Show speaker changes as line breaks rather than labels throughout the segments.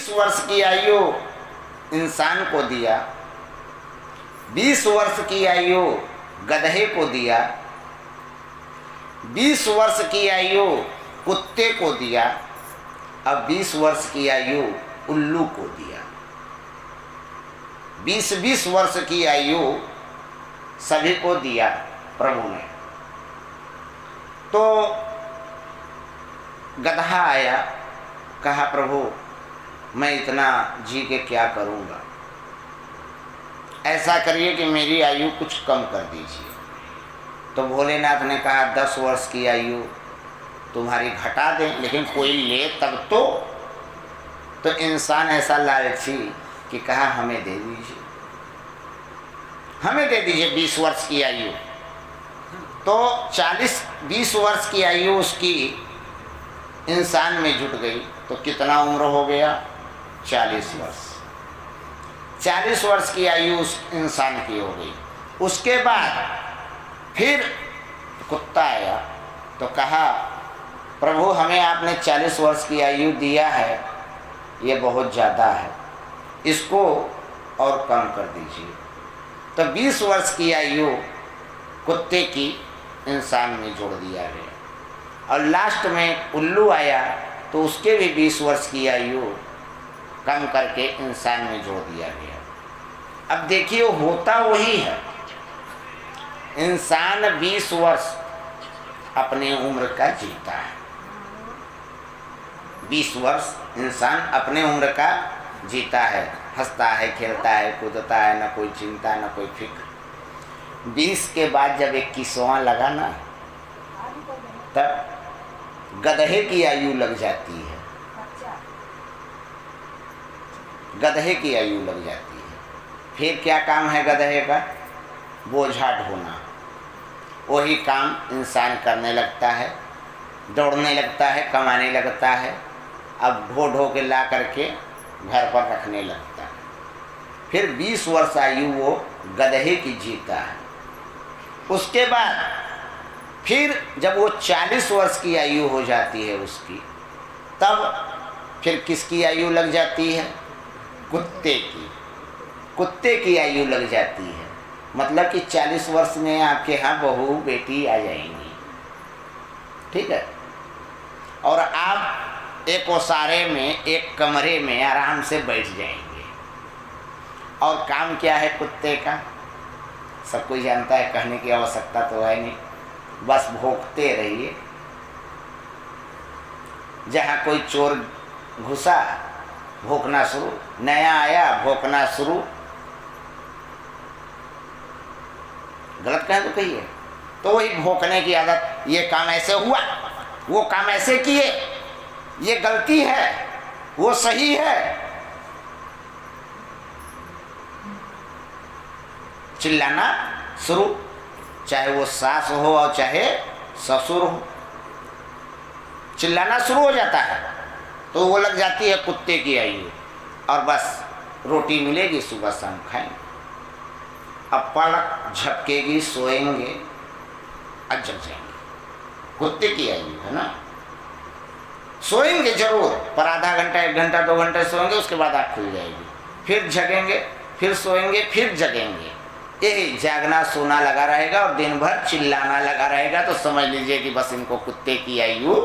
20 वर्ष की आयु इंसान को दिया, 20 वर्ष की आयु गधे को दिया, 20 वर्ष की आयु कुत्ते को दिया, अब 20 वर्ष की आयु उल्लू को दिया। 20-20 वर्ष की आयु सभी को दिया प्रभु ने। तो गधा आया, कहा प्रभु मैं इतना जी के क्या करूँगा, ऐसा करिए कि मेरी आयु कुछ कम कर दीजिए। तो भोलेनाथ ने कहा 10 वर्ष की आयु तुम्हारी घटा दें, लेकिन कोई ले तब तो इंसान ऐसा लालची कि कहा हमें दे दीजिए, हमें दे दीजिए 20 वर्ष की आयु। तो 20 वर्ष की आयु उसकी इंसान में जुट गई, तो कितना उम्र हो गया? 40 वर्ष। 40 वर्ष की आयु उस इंसान की हो गई। उसके बाद फिर कुत्ता आया तो कहा प्रभु हमें आपने 40 वर्ष की आयु दिया है, ये बहुत ज़्यादा है, इसको और कम कर दीजिए। तो 20 वर्ष की आयु कुत्ते की इंसान में जोड़ दिया गया। और लास्ट में उल्लू आया तो उसके भी 20 वर्ष की आयु कम करके इंसान में जोड़ दिया गया। अब देखिए होता वही है, इंसान 20 वर्ष अपने उम्र का जीता है। 20 वर्ष इंसान अपने उम्र का जीता है, हंसता है, खेलता है, कूदता है, न कोई चिंता न कोई फिक्र। 20 के बाद जब 21वां लगा ना, तब गधे की आयु लग जाती है, गधे की आयु लग जाती है। फिर क्या काम है गधे का? बोझा ढोना। वही काम इंसान करने लगता है, दौड़ने लगता है, कमाने लगता है, अब ढो ढो के ला करके घर पर रखने लगता है। फिर 20 वर्ष आयु वो गधे की जीता है। उसके बाद फिर जब वो 40 वर्ष की आयु हो जाती है उसकी, तब फिर किसकी आयु लग जाती है? कुत्ते की। कुत्ते की आयु लग जाती है, मतलब कि 40 वर्ष में आपके यहाँ बहू बेटी आ जाएंगी, ठीक है। और आप एक ओसारे में, एक कमरे में आराम से बैठ जाएंगे। और काम क्या है कुत्ते का? सब कोई जानता है, कहने की आवश्यकता तो है नहीं, बस भौंकते रहिए। जहाँ कोई चोर घुसा भौंकना शुरू, नया आया भौंकना शुरू। गलत कहें तो कहिए, तो वही भौंकने की आदत। ये काम ऐसे हुआ, वो काम ऐसे किए, ये गलती है, वो सही है। चिल्लाना शुरू, चाहे वो सास हो और चाहे ससुर हो, चिल्लाना शुरू हो जाता है। तो वो लग जाती है कुत्ते की आयु। और बस रोटी मिलेगी, सुबह शाम खाएंगे। अब पलक झपकेगी, सोएंगे, अब जग जाएंगे। कुत्ते की आयु है ना। सोएंगे जरूर, पर आधा घंटा, 1 घंटा, 2 घंटे सोएंगे, उसके बाद आँख खुल जाएगी। फिर जगेंगे, फिर सोएंगे, फिर जगेंगे। यही जागना सोना लगा रहेगा और दिन भर चिल्लाना लगा रहेगा। तो समझ लीजिए कि बस इनको कुत्ते की आयु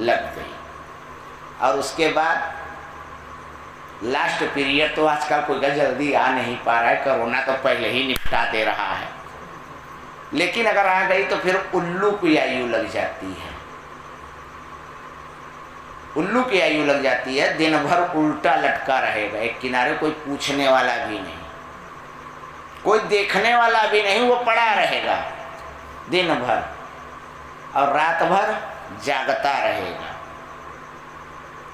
लग गई। और उसके बाद लास्ट पीरियड तो आजकल कोई जल्दी आ नहीं पा रहा है, कोरोना तो पहले ही निपटा दे रहा है। लेकिन अगर आ गई तो फिर उल्लू की आयु लग जाती है। उल्लू की आयु लग जाती है, दिन भर उल्टा लटका रहेगा एक किनारे, कोई पूछने वाला भी नहीं, कोई देखने वाला भी नहीं, वो पड़ा रहेगा दिन भर और रात भर जागता रहेगा,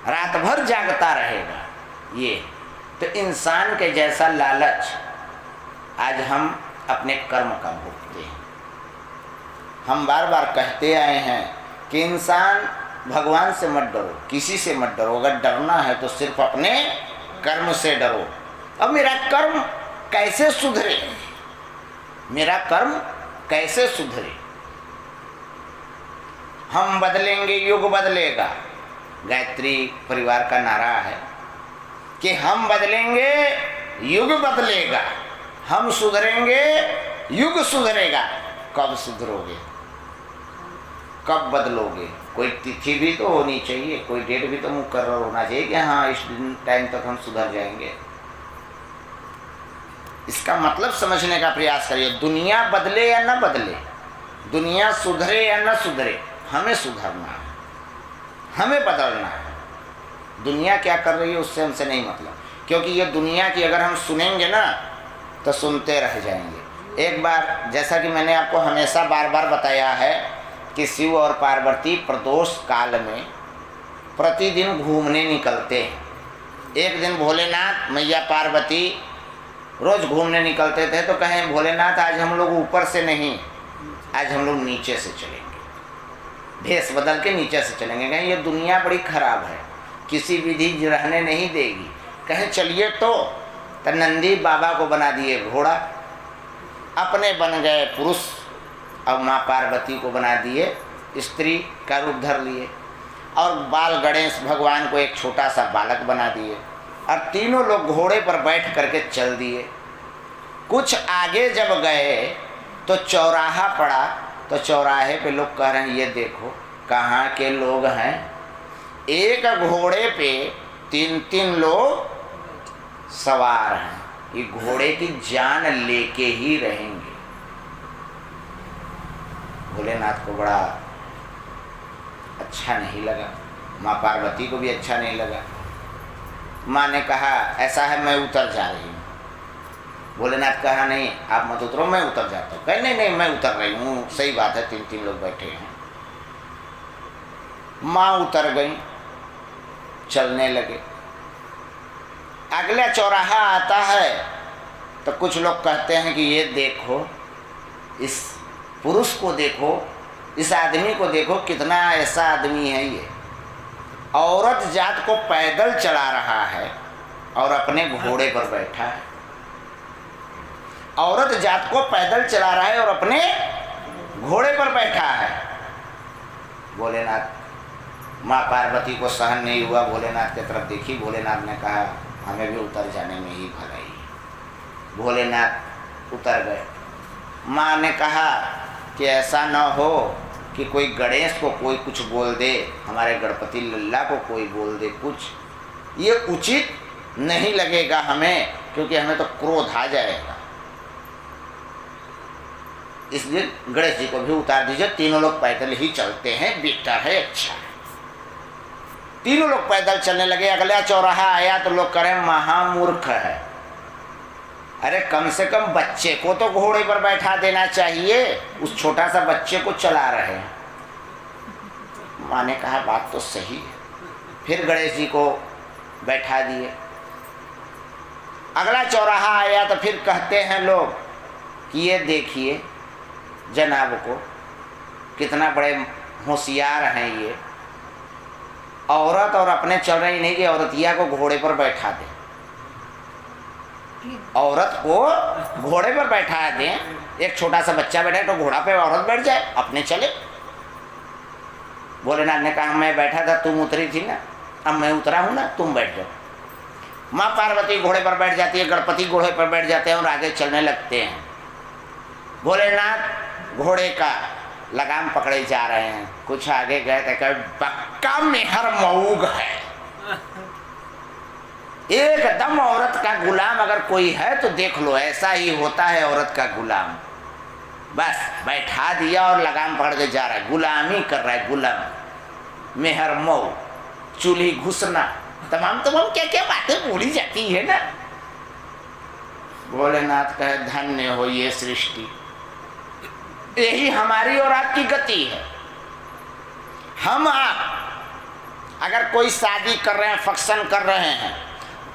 रात भर जागता रहेगा। ये तो इंसान के जैसा लालच आज हम अपने कर्म का भोगते हैं। हम बार बार कहते आए हैं कि इंसान भगवान से मत डरो, किसी से मत डरो। अगर डरना है तो सिर्फ अपने कर्म से डरो। अब मेरा कर्म कैसे सुधरे, मेरा कर्म कैसे सुधरे? हम बदलेंगे, युग बदलेगा, गायत्री परिवार का नारा है। कि हम बदलेंगे युग बदलेगा, हम सुधरेंगे युग सुधरेगा। कब सुधरोगे, कब बदलोगे? कोई तिथि भी तो होनी चाहिए, कोई डेट भी तो मुकर्रर होना चाहिए कि हाँ इस टाइम तक हम सुधर जाएंगे। इसका मतलब समझने का प्रयास करिए। दुनिया बदले या न बदले, दुनिया सुधरे या न सुधरे, हमें सुधरना है, हमें बदलना है। दुनिया क्या कर रही है उससे हमसे नहीं मतलब, क्योंकि ये दुनिया की अगर हम सुनेंगे ना तो सुनते रह जाएंगे। एक बार, जैसा कि मैंने आपको हमेशा बार बार बताया है कि शिव और पार्वती प्रदोष काल में प्रतिदिन घूमने निकलते हैं। एक दिन भोलेनाथ मैया पार्वती रोज़ घूमने निकलते थे, तो कहें भोलेनाथ आज हम लोग ऊपर से नहीं, आज हम लोग नीचे से चलेंगे, भेष बदल के नीचे से चलेंगे। कहें ये दुनिया बड़ी खराब है, किसी विधि रहने नहीं देगी। कहें चलिए तो नंदी बाबा को बना दिए घोड़ा, अपने बन गए पुरुष, अब माँ पार्वती को बना दिए स्त्री का रूप धर लिए, और बाल गणेश भगवान को एक छोटा सा बालक बना दिए, और तीनों लोग घोड़े पर बैठ करके चल दिए। कुछ आगे जब गए तो चौराहा पड़ा, तो चौराहे पे लोग कह रहे हैं ये देखो कहाँ के लोग हैं, एक घोड़े पे तीन तीन लोग सवार हैं, ये घोड़े की जान लेके ही रहेंगे। भोलेनाथ को बड़ा अच्छा नहीं लगा, माँ पार्वती को भी अच्छा नहीं लगा। माँ ने कहा ऐसा है मैं उतर जा रही हूँ। भोलेनाथ कहा नहीं आप मत उतरो, मैं उतर जाता हूँ। कहे नहीं नहीं मैं उतर रही हूँ, सही बात है तीन तीन लोग बैठे हैं। माँ उतर गई, चलने लगे। अगला चौराहा आता है तो कुछ लोग कहते हैं कि ये देखो इस पुरुष को देखो, इस आदमी को देखो, कितना ऐसा आदमी है ये, औरत जात को पैदल चला रहा है और अपने घोड़े पर बैठा है। औरत जात को पैदल चला रहा है और अपने घोड़े पर बैठा है। भोलेनाथ, माँ पार्वती को सहन नहीं हुआ, भोलेनाथ की तरफ देखी। भोलेनाथ ने कहा हमें भी उतर जाने में ही भलाई है। भोलेनाथ उतर गए। माँ ने कहा कि ऐसा न हो कि कोई गणेश को कोई कुछ बोल दे, हमारे गणपति लल्ला को कोई बोल दे कुछ, ये उचित नहीं लगेगा हमें, क्योंकि हमें तो क्रोध आ जाएगा। इसलिए गणेश जी को भी उतार दीजिए, तीनों लोग पैदल ही चलते हैं, बेटर है, अच्छा है। तीनों लोग पैदल चलने लगे। अगला चौराहा आया तो लोग कह रहे हैं महामूर्ख है, अरे कम से कम बच्चे को तो घोड़े पर बैठा देना चाहिए, उस छोटा सा बच्चे को चला रहे हैं। माँ ने कहा बात तो सही है, फिर गणेश जी को बैठा दिए। अगला चौराहा आया तो फिर कहते हैं लोग कि ये देखिए जनाब को, कितना बड़े होशियार हैं ये, औरत और अपने चल रही नहीं कि औरतिया को घोड़े पर बैठा दे, औरत को घोड़े पर बैठा दें, एक छोटा सा बच्चा बैठा तो घोड़ा पे औरत बैठ जाए, अपने चले। भोलेनाथ ने कहा मैं बैठा था, तुम उतरी थी ना, अब मैं उतरा हूँ ना, तुम बैठ जाओ। माँ पार्वती घोड़े पर बैठ जाती है, गणपति घोड़े पर बैठ जाते हैं और आगे चलने लगते हैं। भोलेनाथ घोड़े का लगाम पकड़े जा रहे हैं। कुछ आगे गए तो कहे पक्का मेहर मऊग है, एकदम औरत का गुलाम अगर कोई है तो देख लो, ऐसा ही होता है औरत का गुलाम। बस बैठा दिया और लगाम पकड़ के जा रहा है, गुलामी कर रहा है, गुलाम। मेहर मऊ, चूल्ही घुसना, तमाम क्या क्या बातें बोली जाती है ना। भोलेनाथ कहे धन्य हो ये सृष्टि, यही हमारी और आपकी गति है। हम आप अगर कोई शादी कर रहे हैं, फंक्शन कर रहे हैं,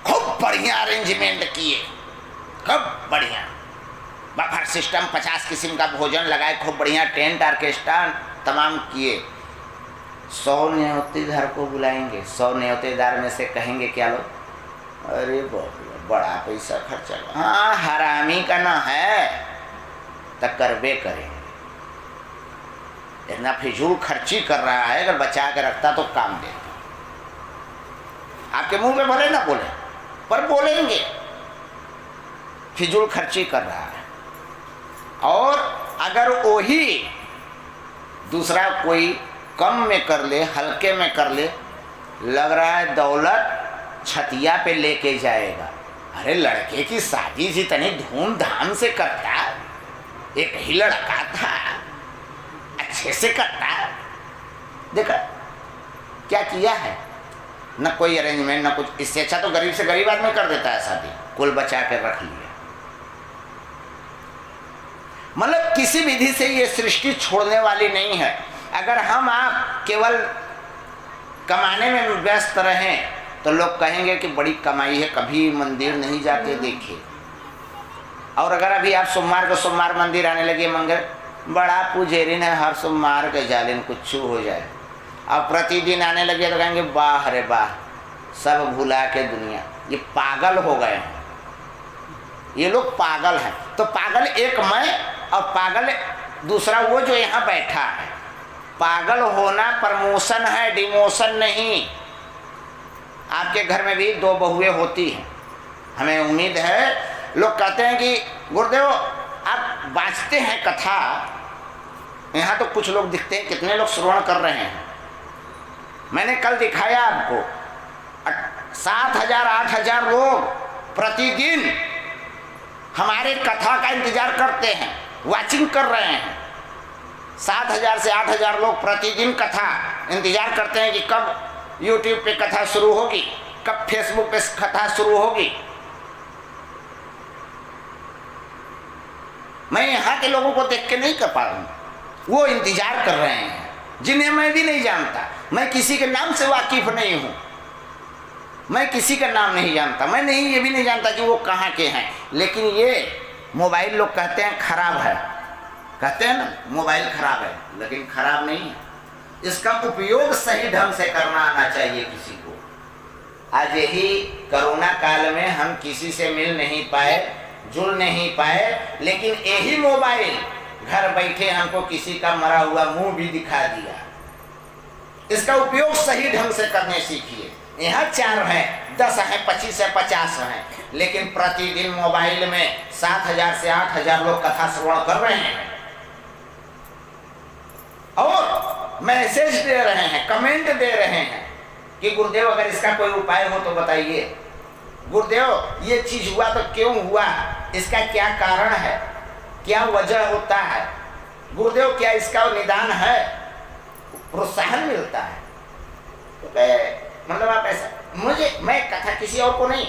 खूब बढ़िया अरेंजमेंट किए, खूब बढ़िया बफर सिस्टम, 50 किस्म का भोजन लगाए, खूब बढ़िया टेंट ऑर्केस्ट्रा तमाम किए। 100 न्योतेदार को बुलाएंगे, 100 न्योतेदार में से कहेंगे क्या लोग, अरे बड़ा पैसा खर्चा, हाँ हरामी का ना है तो करबे करेंगे। इतना फिजूल खर्ची कर रहा है, अगर बचा के रखता तो काम देता। आपके मुंह पे बोले ना बोले, पर बोलेंगे फिजूल खर्ची कर रहा है। और अगर वही दूसरा कोई कम में कर ले, हल्के में कर ले, लग रहा है दौलत छतिया पे लेके जाएगा। अरे लड़के की शादी जितनी धूमधाम से करता, एक ही लड़का था, अच्छे से करता, देखा क्या किया है, न कोई अरेंजमेंट न कुछ। इससे अच्छा तो गरीब से गरीब आदमी कर देता है शादी, कुल बचा के रख लिया। मतलब किसी विधि से ये सृष्टि छोड़ने वाली नहीं है। अगर हम आप केवल कमाने में व्यस्त रहें तो लोग कहेंगे कि बड़ी कमाई है, कभी मंदिर नहीं जाते देखे। और अगर अभी आप सोमवार को सोमवार मंदिर आने लगे, मंगल बड़ा पुजेरिन है, हर सोमवार के जालिन कुछ हो जाए, अब प्रतिदिन आने लगे तो कहेंगे वाह रे वाह, सब भुला के दुनिया। ये पागल हो गए हैं, ये लोग पागल हैं। तो पागल एक मैं और पागल दूसरा वो जो यहाँ बैठा है। पागल होना प्रमोशन है, डिमोशन नहीं। आपके घर में भी 2 बहुएं होती हैं, हमें उम्मीद है। लोग कहते हैं कि गुरुदेव आप बाँचते हैं कथा, यहाँ तो कुछ लोग दिखते हैं, कितने लोग श्रवण कर रहे हैं। मैंने कल दिखाया आपको 7,000 8,000 लोग प्रतिदिन हमारे कथा का इंतजार करते हैं, वाचिंग कर रहे हैं। 7,000 से 8,000 लोग प्रतिदिन कथा इंतजार करते हैं कि कब YouTube पे कथा शुरू होगी, कब Facebook पे कथा शुरू होगी। मैं यहाँ के लोगों को देख के नहीं कर पा रहा हूँ, वो इंतजार कर रहे हैं, जिन्हें मैं भी नहीं जानता। मैं किसी के नाम से वाकिफ नहीं हूँ, मैं किसी का नाम नहीं जानता, मैं नहीं ये भी नहीं जानता कि वो कहाँ के हैं। लेकिन ये मोबाइल लोग कहते हैं खराब है, कहते हैं ना मोबाइल खराब है, लेकिन खराब नहीं है। इसका उपयोग सही ढंग से करना आना चाहिए किसी को। आज यही कोरोना काल में हम किसी से मिल नहीं पाए, जुड़ नहीं पाए, लेकिन यही मोबाइल घर बैठे हमको किसी का मरा हुआ मुंह भी दिखा दिया। इसका उपयोग सही ढंग से करने सीखिए। यहाँ 4 हैं, 10 हैं, 25 हैं, 50 हैं, लेकिन प्रतिदिन मोबाइल में 7,000 से 8,000 लोग कथा श्रवण कर रहे हैं और मैसेज दे रहे हैं, कमेंट दे रहे हैं कि गुरुदेव अगर इसका कोई उपाय हो तो बताइए। गुरुदेव ये चीज हुआ तो क्यों हुआ, इसका क्या कारण है, क्या वजह होता है, गुरुदेव क्या इसका निदान है, प्रोत्साहन मिलता है। तो मतलब आप ऐसा, मैं कथा किसी और को नहीं,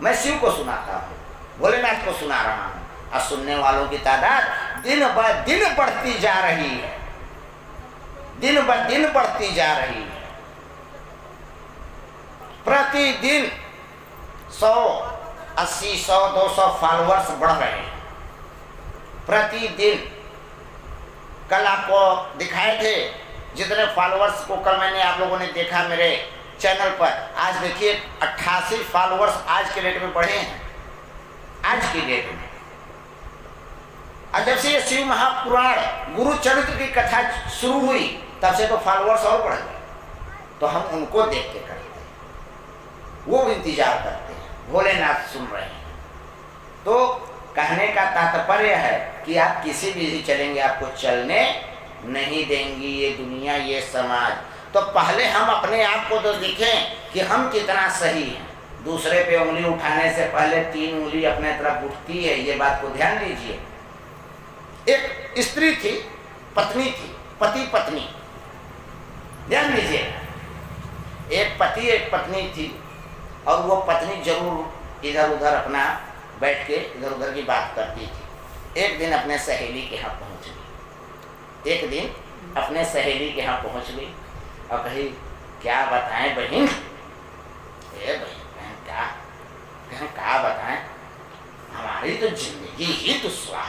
मैं शिव को सुनाता हूँ, भोलेनाथ को सुना रहा हूँ, और सुनने वालों की तादाद दिन ब दिन बढ़ती जा रही है, दिन ब दिन बढ़ती जा रही है। प्रतिदिन 180, 100, 200 फॉलोअर्स बढ़ रहे हैं प्रतिदिन। कल आपको दिखाए थे जितने फॉलोअर्स को, कल मैंने आप लोगों ने देखा मेरे चैनल पर। आज देखिए 88 फॉलोअर्स आज के डेट में बढ़े हैं, आज की डेट में। और जब से ये शिव महापुराण गुरु चरित्र की कथा शुरू हुई तब से तो फॉलोअर्स और बढ़ गए। तो हम उनको देख के करते हैं, वो इंतजार करते हैं, भोलेनाथ सुन रहे हैं। तो कहने का तात्पर्य है कि आप किसी भी चलेंगे, आपको चलने नहीं देंगी ये दुनिया, ये समाज। तो पहले हम अपने आप को तो देखें कि हम कितना सही हैं। दूसरे पे उंगली उठाने से पहले 3 उंगली अपने तरफ उठती है, ये बात को ध्यान दीजिए। एक स्त्री थी, पत्नी थी, पति पत्नी, ध्यान दीजिए। एक पति एक पत्नी थी, और वो पत्नी जरूर इधर उधर अपना बैठ के इधर उधर की बात करती थी। एक दिन अपने सहेली के यहाँ पहुँच गई, एक दिन अपने सहेली के यहाँ पहुँच गई और कही क्या बताएं बहन, ए बहन क्या बताएं, हमारी तो जिंदगी ही दुस्वाह